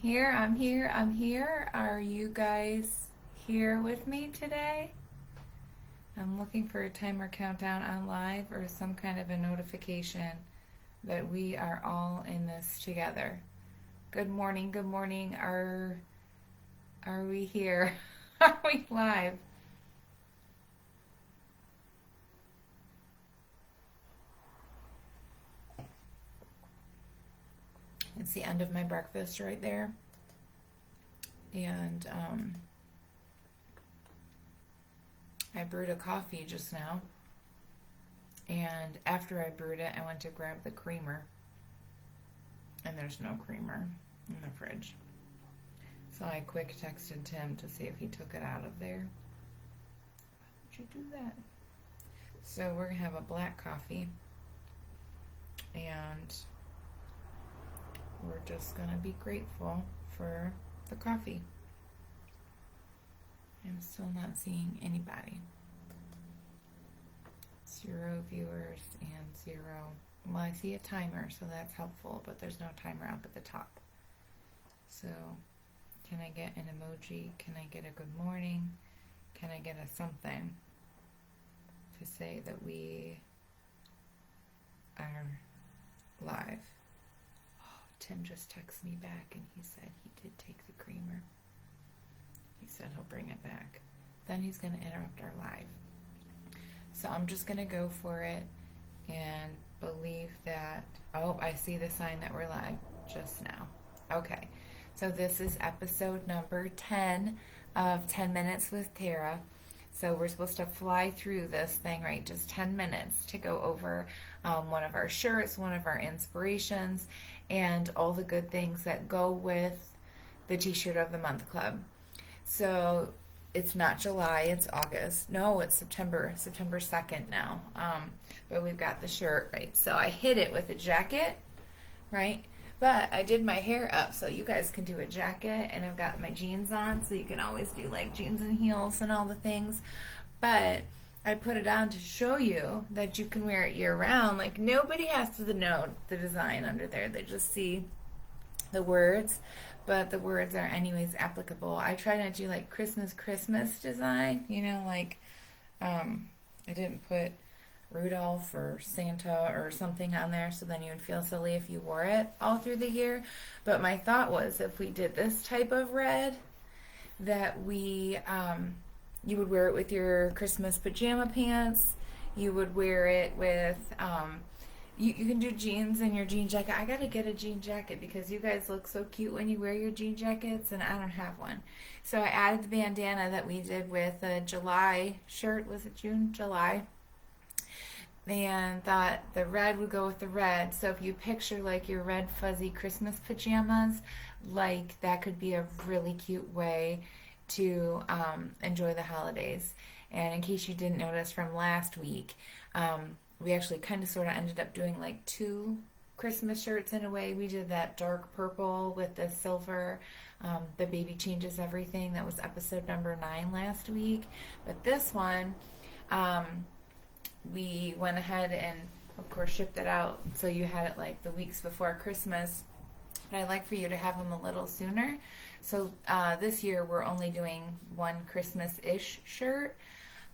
I'm here. Are you guys here with me today? I'm looking for a timer countdown on live or some kind of a notification that we are all in this together. Good morning, good morning. Are we here? Are we live? It's the end of my breakfast right there. And I brewed a coffee just now. And after I brewed it, I went to grab the creamer. And there's no creamer in the fridge. So I quick texted Tim to see if he took it out of there. Why would you do that? So we're going to have a black coffee. And we're just going to be grateful for the coffee. I'm still not seeing anybody. 0 viewers and 0. Well, I see a timer, so that's helpful, but there's no timer up at the top. So, can I get an emoji? Can I get a good morning? Can I get a something to say that we are live? Oh, Tim just texted me back and he said he did take the creamer. He said he'll bring it back. Then he's going to interrupt our live. So I'm just going to go for it and believe that, oh, I see the sign that we're live just now. Okay, so this is episode number 10 of 10 Minutes with Tara. So we're supposed to fly through this thing, right? Just 10 minutes to go over one of our shirts, one of our inspirations, and all the good things that go with the T-Shirt of the Month Club. So it's not July, it's August. No, it's September 2nd now. But we've got the shirt, right? So I hid it with a jacket, right? But I did my hair up so you guys can do a jacket, and I've got my jeans on, so you can always do like jeans and heels and all the things. But I put it on to show you that you can wear it year round. Like, nobody has to know the design under there. They just see the words, but the words are anyways applicable. I try not to do like Christmas design, like I didn't put Rudolph or Santa or something on there, so then you would feel silly if you wore it all through the year. But my thought was, if we did this type of red, that we you would wear it with your Christmas pajama pants. You would wear it with you can do jeans and your jean jacket. I gotta get a jean jacket because you guys look so cute when you wear your jean jackets, and I don't have one. So I added the bandana that we did with a July shirt. Was it June? July. And thought the red would go with the red. So if you picture like your red fuzzy Christmas pajamas, like that could be a really cute way to enjoy the holidays. And in case you didn't notice from last week, we actually kind of sort of ended up doing like 2 Christmas shirts in a way. We did that dark purple with the silver, the baby changes everything. That was episode number 9 last week. But this one, we went ahead and of course shipped it out, so you had it like the weeks before Christmas. But I'd like for you to have them a little sooner. So this year we're only doing 1 Christmas-ish shirt,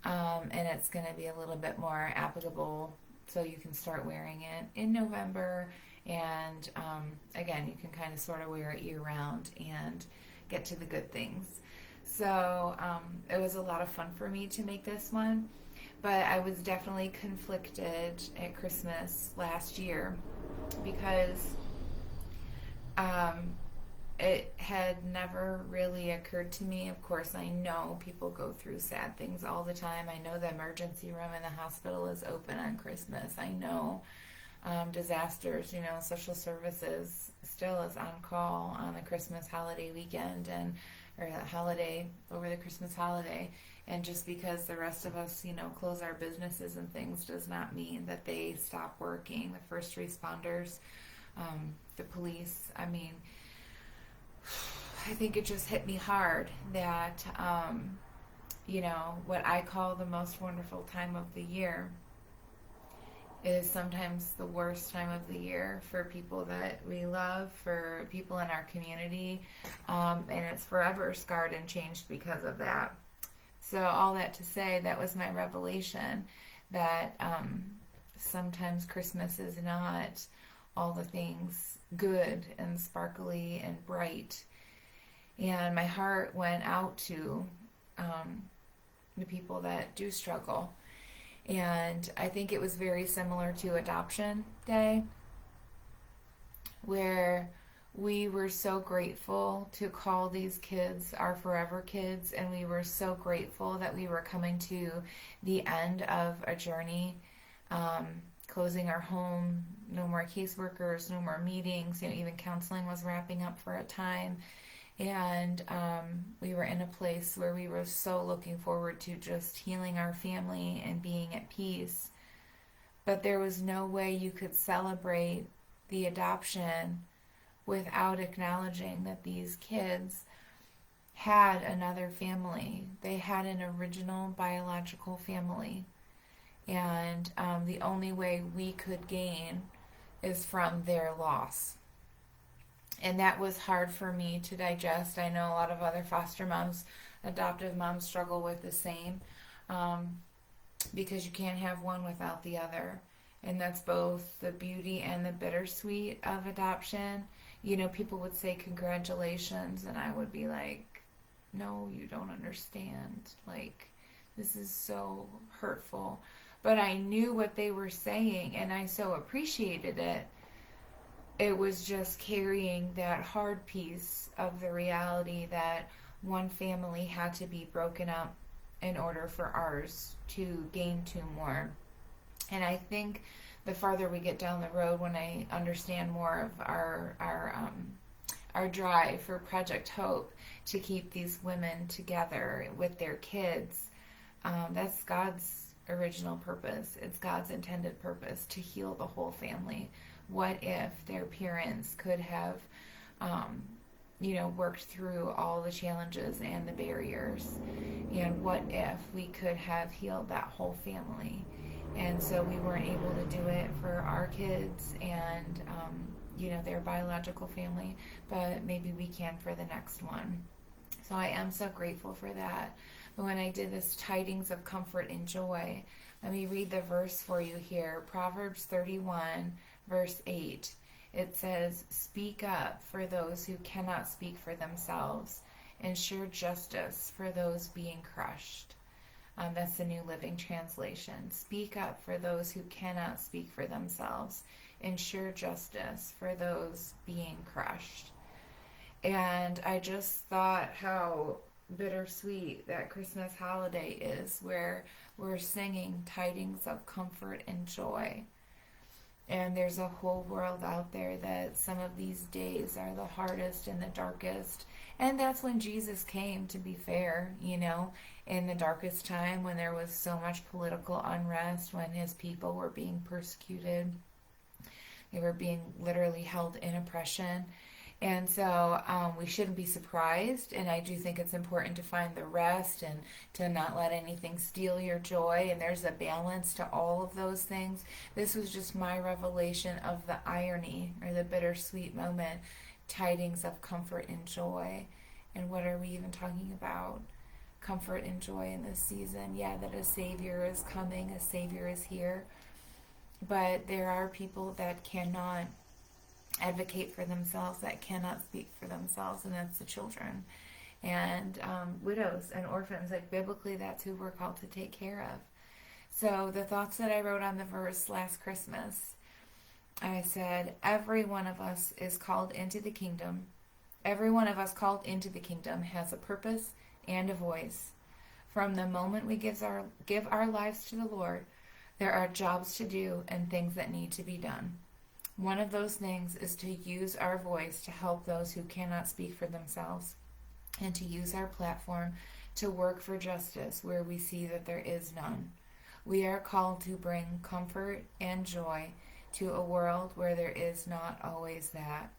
and it's going to be a little bit more applicable, so you can start wearing it in November. And again, you can kind of sort of wear it year round and get to the good things. So it was a lot of fun for me to make this one. But I was definitely conflicted at Christmas last year because it had never really occurred to me. Of course, I know people go through sad things all the time. I know the emergency room in the hospital is open on Christmas. I know disasters, social services still is on call on the Christmas holiday weekend or the holiday over the Christmas holiday. And just because the rest of us, close our businesses and things does not mean that they stop working. The first responders, the police, I think it just hit me hard that, what I call the most wonderful time of the year is sometimes the worst time of the year for people that we love, for people in our community, and it's forever scarred and changed because of that. So all that to say, that was my revelation, that sometimes Christmas is not all the things good and sparkly and bright. And my heart went out to the people that do struggle. And I think it was very similar to Adoption Day, where we were so grateful to call these kids our forever kids, and we were so grateful that we were coming to the end of a journey, closing our home, no more caseworkers, no more meetings, even counseling was wrapping up for a time. And we were in a place where we were so looking forward to just healing our family and being at peace. But there was no way you could celebrate the adoption without acknowledging that these kids had another family. They had an original biological family. And the only way we could gain is from their loss. And that was hard for me to digest. I know a lot of other foster moms, adoptive moms struggle with the same, because you can't have one without the other. And that's both the beauty and the bittersweet of adoption. People would say congratulations, and I would be like, no, you don't understand. Like, this is so hurtful. But I knew what they were saying, and I so appreciated it. It was just carrying that hard piece of the reality that one family had to be broken up in order for ours to gain two more. And I think the farther we get down the road, when I understand more of our drive for Project Hope to keep these women together with their kids, that's God's original purpose. It's God's intended purpose to heal the whole family. What if their parents could have, worked through all the challenges and the barriers? And what if we could have healed that whole family? And so we weren't able to do it for our kids and, their biological family, but maybe we can for the next one. So I am so grateful for that. But when I did this Tidings of Comfort and Joy, let me read the verse for you here. Proverbs 31, verse 8. It says, "Speak up for those who cannot speak for themselves. Ensure justice for those being crushed." That's the New Living Translation. Speak up for those who cannot speak for themselves. Ensure justice for those being crushed. And I just thought how bittersweet that Christmas holiday is, where we're singing tidings of comfort and joy. And there's a whole world out there that some of these days are the hardest and the darkest. And that's when Jesus came, to be fair, in the darkest time, when there was so much political unrest, when his people were being persecuted. They were being literally held in oppression. And so we shouldn't be surprised, and I do think it's important to find the rest and to not let anything steal your joy, and there's a balance to all of those things. This was just my revelation of the irony, or the bittersweet moment, tidings of comfort and joy. And what are we even talking about? Comfort and joy in this season. Yeah, that a Savior is coming, a Savior is here. But there are people that cannot advocate for themselves, that cannot speak for themselves, and that's the children and widows and orphans. Like, biblically, that's who we're called to take care of. So the thoughts that I wrote on the verse last Christmas, I said, every one of us is called into the kingdom. Every one of us called into the kingdom has a purpose and a voice. From the moment we give our lives to the Lord, there are jobs to do and things that need to be done. One of those things is to use our voice to help those who cannot speak for themselves, and to use our platform to work for justice where we see that there is none. We are called to bring comfort and joy to a world where there is not always that.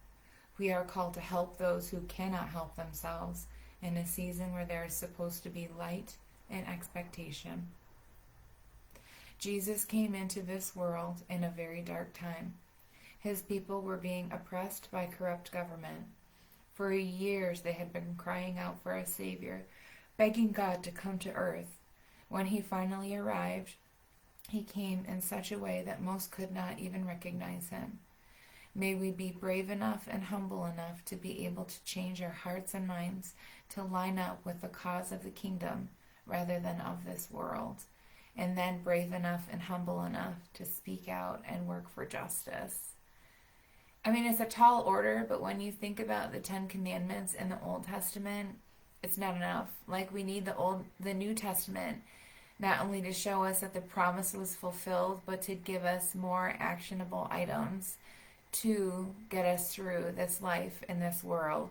We are called to help those who cannot help themselves in a season where there is supposed to be light and expectation. Jesus came into this world in a very dark time. His people were being oppressed by corrupt government. For years they had been crying out for a Savior, begging God to come to earth. When he finally arrived, he came in such a way that most could not even recognize him. May we be brave enough and humble enough to be able to change our hearts and minds to line up with the cause of the kingdom rather than of this world. And then brave enough and humble enough to speak out and work for justice. I mean, it's a tall order, but when you think about the 10 Commandments in the Old Testament, it's not enough. Like, we need the New Testament, not only to show us that the promise was fulfilled, but to give us more actionable items to get us through this life in this world.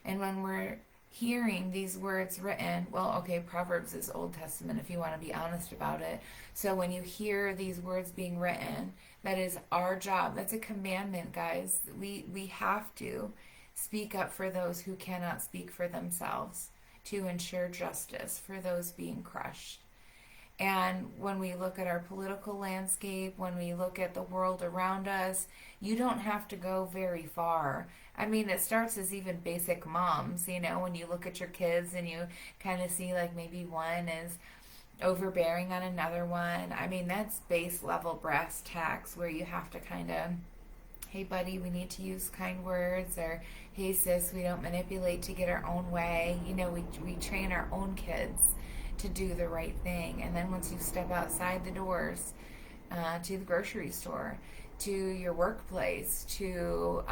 And when we're hearing these words written, well, okay, Proverbs is Old Testament if you want to be honest about it. So when you hear these words being written, that is our job. That's a commandment, guys. We have to speak up for those who cannot speak for themselves, to ensure justice for those being crushed. And when we look at our political landscape, when we look at the world around us, you don't have to go very far. I mean, it starts as even basic moms, you know, when you look at your kids and you kind of see like maybe one is overbearing on another one. I mean, that's base level brass tacks where you have to kind of, hey buddy, we need to use kind words, or hey sis, we don't manipulate to get our own way. You know, we train our own kids to do the right thing. And then once you step outside the doors, to the grocery store, to your workplace, to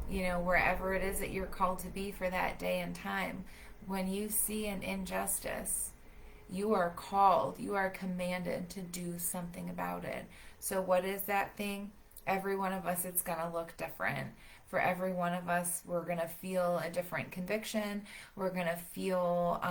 you know, wherever it is that you're called to be for that day and time, when you see an injustice, you are called, you are commanded to do something about it. So what is that thing? Every one of us, it's going to look different. For every one of us, we're going to feel a different conviction. We're going to feel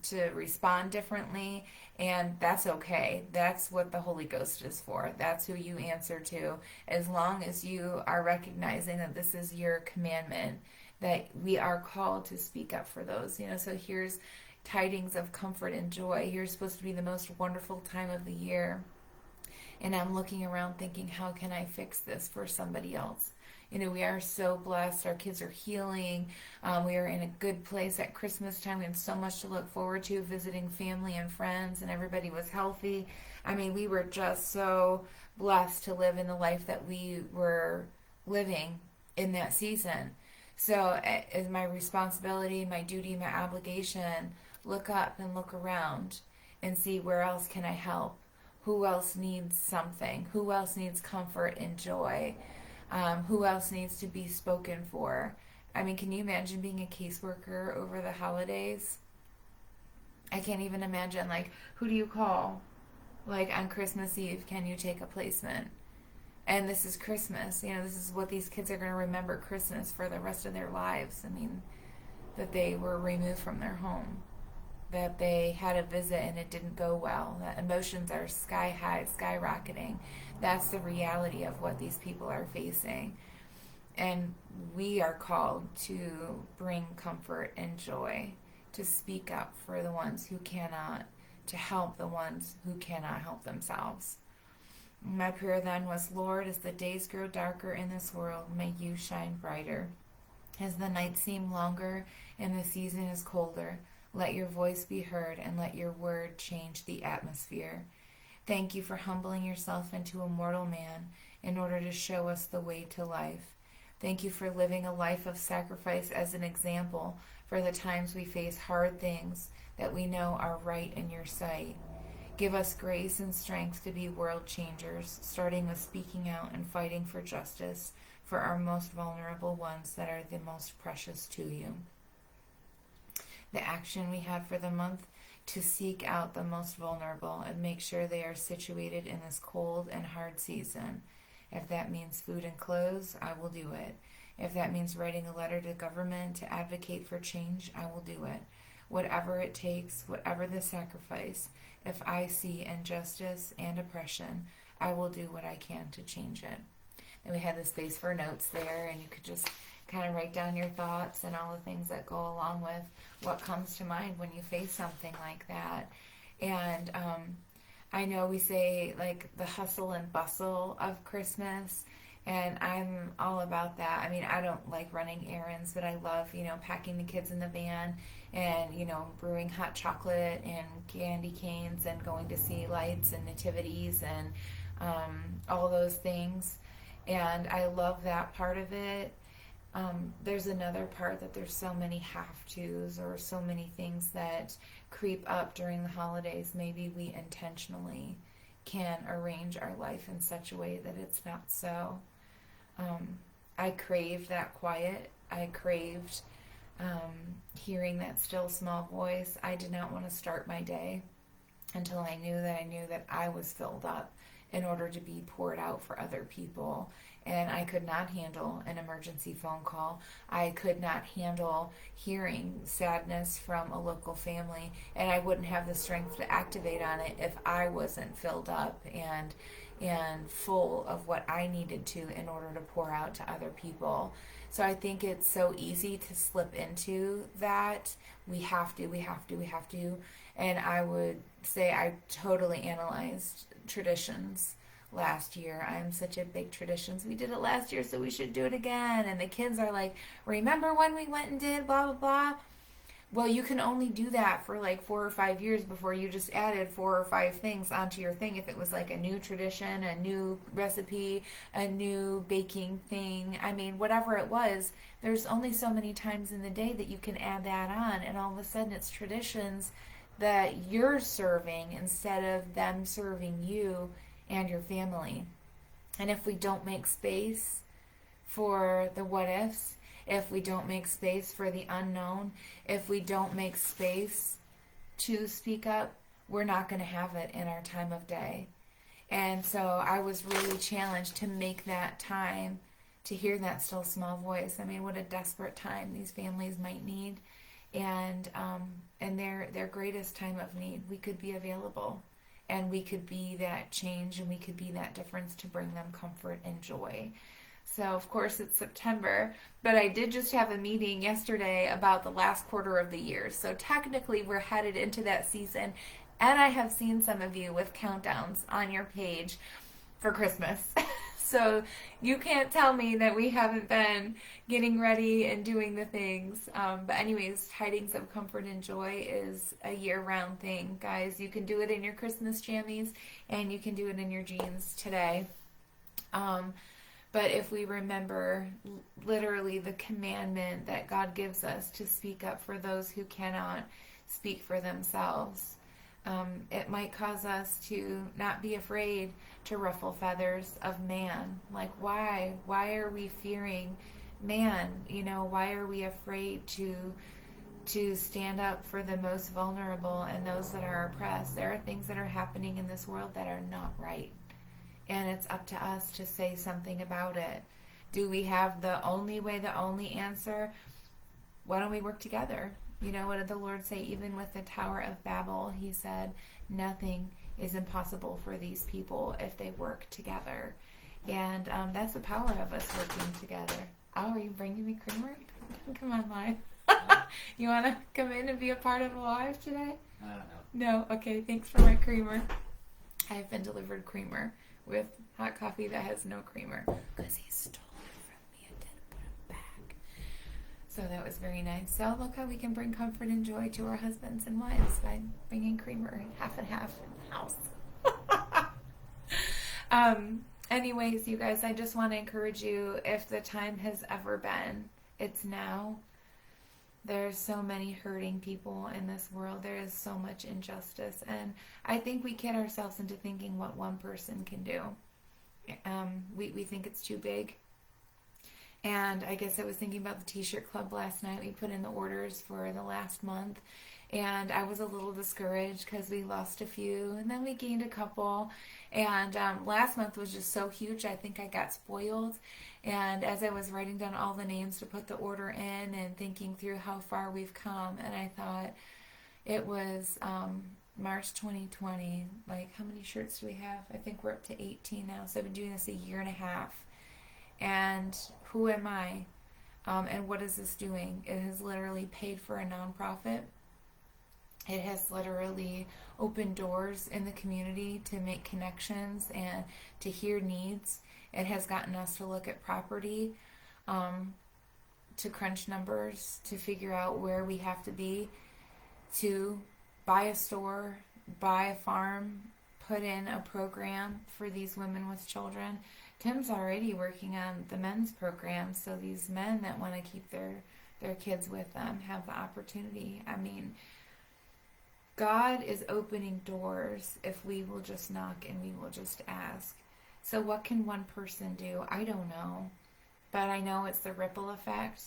to respond differently, and that's okay. That's what the Holy Ghost is for. That's who you answer to, as long as you are recognizing that this is your commandment, that we are called to speak up for those. You know, so here's tidings of comfort and joy. Here's supposed to be the most wonderful time of the year. And I'm looking around thinking, how can I fix this for somebody else? You know, we are so blessed. Our kids are healing. We are in a good place at Christmas time. We had so much to look forward to, visiting family and friends, and everybody was healthy. I mean, we were just so blessed to live in the life that we were living in that season. So as my responsibility, my duty, my obligation, look up and look around and see, where else can I help? Who else needs something? Who else needs comfort and joy? Who else needs to be spoken for? I mean, can you imagine being a caseworker over the holidays? I can't even imagine, like, who do you call? Like, on Christmas Eve, can you take a placement? And this is Christmas. You know, this is what these kids are going to remember Christmas for the rest of their lives. I mean, that they were removed from their home, that they had a visit and it didn't go well, that emotions are sky high, skyrocketing. That's the reality of what these people are facing. And we are called to bring comfort and joy, to speak up for the ones who cannot, to help the ones who cannot help themselves. My prayer then was, Lord, as the days grow darker in this world, may you shine brighter. As the nights seem longer and the season is colder, let your voice be heard and let your word change the atmosphere. Thank you for humbling yourself into a mortal man in order to show us the way to life. Thank you for living a life of sacrifice as an example for the times we face hard things that we know are right in your sight. Give us grace and strength to be world changers, starting with speaking out and fighting for justice for our most vulnerable ones that are the most precious to you. The action we had for the month: to seek out the most vulnerable and make sure they are situated in this cold and hard season. If that means food and clothes, I will do it. If that means writing a letter to government to advocate for change, I will do it. Whatever it takes, whatever the sacrifice, if I see injustice and oppression, I will do what I can to change it. And we had the space for notes there, and you could just kind of write down your thoughts and all the things that go along with what comes to mind when you face something like that. And I know we say like the hustle and bustle of Christmas, and I'm all about that. I mean, I don't like running errands, but I love, packing the kids in the van and, brewing hot chocolate and candy canes and going to see lights and nativities and all those things. And I love that part of it. There's another part that there's so many have tos or so many things that creep up during the holidays. Maybe we intentionally can arrange our life in such a way that it's not so. I craved that quiet. I craved hearing that still small voice. I did not want to start my day until I knew that I was filled up in order to be poured out for other people. And I could not handle an emergency phone call. I could not handle hearing sadness from a local family, and I wouldn't have the strength to activate on it if I wasn't filled up and full of what I needed to in order to pour out to other people. So I think it's so easy to slip into that. We have to. And I would say I totally analyzed traditions last year. I'm such a big traditions. We did it last year, so we should do it again. And the kids are like, remember when we went and did blah, blah, blah? Well, you can only do that for like 4 or 5 years before you just added 4 or 5 things onto your thing. If it was like a new tradition, a new recipe, a new baking thing, I mean, whatever it was, there's only so many times in the day that you can add that on. And all of a sudden it's traditions that you're serving instead of them serving you and your family. And if we don't make space for the what ifs, if we don't make space for the unknown, if we don't make space to speak up, we're not going to have it in our time of day. And so I was really challenged to make that time to hear that still small voice. I mean, what a desperate time these families might need. And their greatest time of need, we could be available. And we could be that change, and we could be that difference to bring them comfort and joy. So, of course, it's September, but I did just have a meeting yesterday about the last quarter of the year. So technically, we're headed into that season, and I have seen some of you with countdowns on your page for Christmas. So you can't tell me that we haven't been getting ready and doing the things. But anyways, Tidings of Comfort and Joy is a year-round thing, guys. You can do it in your Christmas jammies, and you can do it in your jeans today. But if we remember literally the commandment that God gives us to speak up for those who cannot speak for themselves, it might cause us to not be afraid to ruffle feathers of man. Like, why? Why are we fearing man? Why are we afraid to stand up for the most vulnerable and those that are oppressed? There are things that are happening in this world that are not right. And it's up to us to say something about it. Do we have the only way, the only answer? Why don't we work together? What did the Lord say? Even with the Tower of Babel, he said, nothing is impossible for these people if they work together. And that's the power of us working together. Oh, are you bringing me creamer? Come on, live. You want to come in and be a part of live today? No? Okay, thanks for my creamer. I have been delivered creamer with hot coffee that has no creamer because he stole it from me and didn't put it back. So that was very nice. So look how we can bring comfort and joy to our husbands and wives by bringing creamer half and half in the house. Anyways, you guys, I just want to encourage you, if the time has ever been, it's now. There's so many hurting people in this world. There is so much injustice. And I think we kid ourselves into thinking what one person can do. We think it's too big. And I guess I was thinking about the t-shirt club last night. We put in the orders for the last month. And I was a little discouraged because we lost a few. And then we gained a couple. And last month was just so huge. I think I got spoiled. And as I was writing down all the names to put the order in and thinking through how far we've come, and I thought it was March 2020. Like, how many shirts do we have? I think we're up to 18 now. So I've been doing this a year and a half. And who am I? And what is this doing? It has literally paid for a nonprofit. It has literally opened doors in the community to make connections and to hear needs. It has gotten us to look at property, um, to crunch numbers, to figure out where we have to be, to buy a store, buy a farm, put in a program for these women with children. Tim's already working on the men's program, so these men that want to keep their kids with them have the opportunity. I mean, God is opening doors if we will just knock and we will just ask. So what can one person do? I don't know. But I know it's the ripple effect.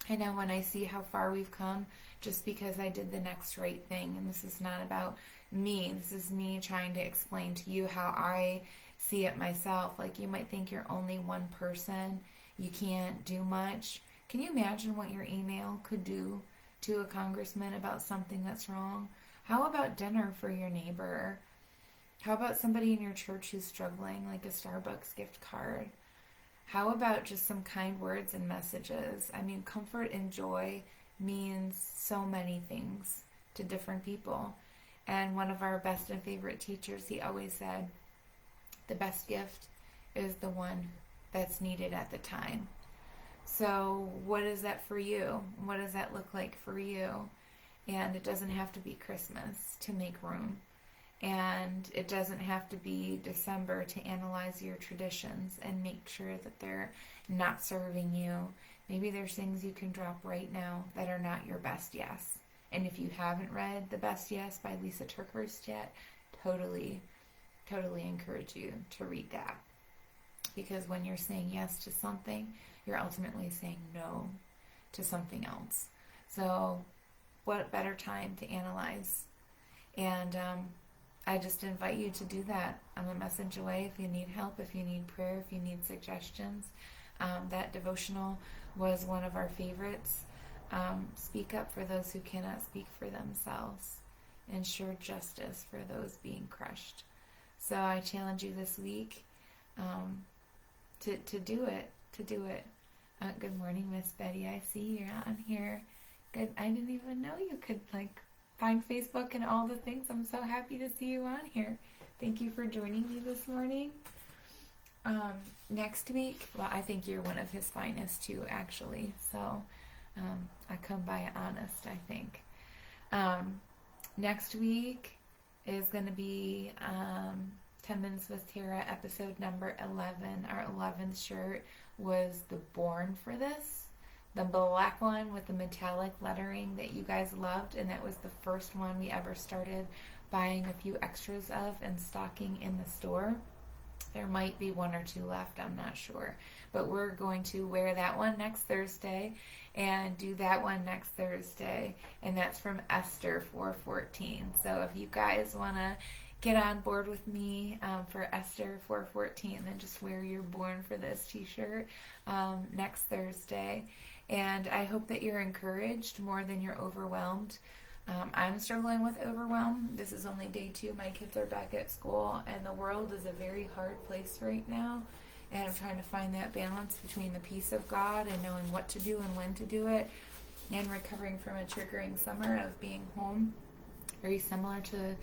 I know when I see how far we've come just because I did the next right thing. And this is not about me. This is me trying to explain to you how I see it myself. Like, you might think you're only one person. You can't do much. Can you imagine what your email could do to a congressman about something that's wrong? How about dinner for your neighbor? How about somebody in your church who's struggling, like a Starbucks gift card? How about just some kind words and messages? I mean, comfort and joy means so many things to different people. And one of our best and favorite teachers, he always said, the best gift is the one that's needed at the time. So what is that for you? What does that look like for you? And it doesn't have to be Christmas to make room. And it doesn't have to be December to analyze your traditions and make sure that they're not serving you. Maybe there's things you can drop right now that are not your best yes. And if you haven't read The Best Yes by Lisa TerKeurst yet, totally encourage you to read that. Because when you're saying yes to something, you're ultimately saying no to something else. So what better time to analyze? And I just invite you to do that. I'm a message away if you need help, if you need prayer, if you need suggestions. That devotional was one of our favorites. Speak up for those who cannot speak for themselves. Ensure justice for those being crushed. So I challenge you this week to do it. Good morning, Miss Betty. I see you're on here. Good. I didn't even know you could find Facebook and all the things. I'm so happy to see you on here. Thank you for joining me this morning. Next week, well, I think you're one of his finest too, actually. So I come by honest, I think. Next week is going to be 10 Minutes with Tara, episode number 11. Our 11th shirt was the Born for This. The black one with the metallic lettering that you guys loved, and that was the first one we ever started buying a few extras of and stocking in the store. There might be one or two left, I'm not sure. But we're going to wear that one next Thursday and do that one next Thursday. And that's from Esther 4:14. So if you guys want to get on board with me for Esther 4:14, then just wear your Born for This t-shirt next Thursday. And I hope that you're encouraged more than you're overwhelmed. I'm struggling with overwhelm. This is only day 2. My kids are back at school, and the world is a very hard place right now. And I'm trying to find that balance between the peace of God and knowing what to do and when to do it, and recovering from a triggering summer of being home. Very similar to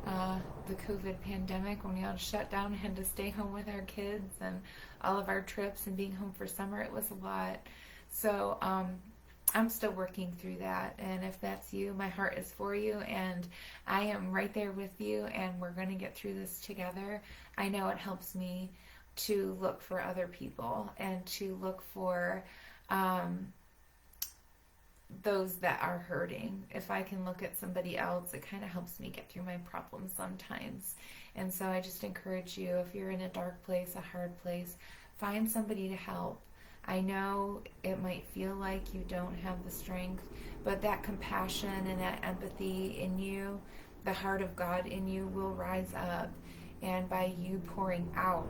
the COVID pandemic when we all shut down and had to stay home with our kids and all of our trips and being home for summer. It was a lot. So I'm still working through that, and if that's you, my heart is for you, and I am right there with you, and we're going to get through this together. I know it helps me to look for other people and to look for those that are hurting. If I can look at somebody else, it kind of helps me get through my problems sometimes. And so I just encourage you, if you're in a dark place, a hard place, find somebody to help. I know it might feel like you don't have the strength, but that compassion and that empathy in you, the heart of God in you, will rise up. And by you pouring out,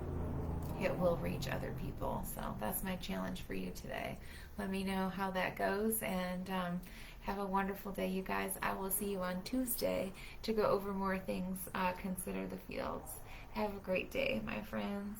it will reach other people. So that's my challenge for you today. Let me know how that goes, and have a wonderful day, you guys. I will see you on Tuesday to go over more things. Consider the fields. Have a great day, my friends.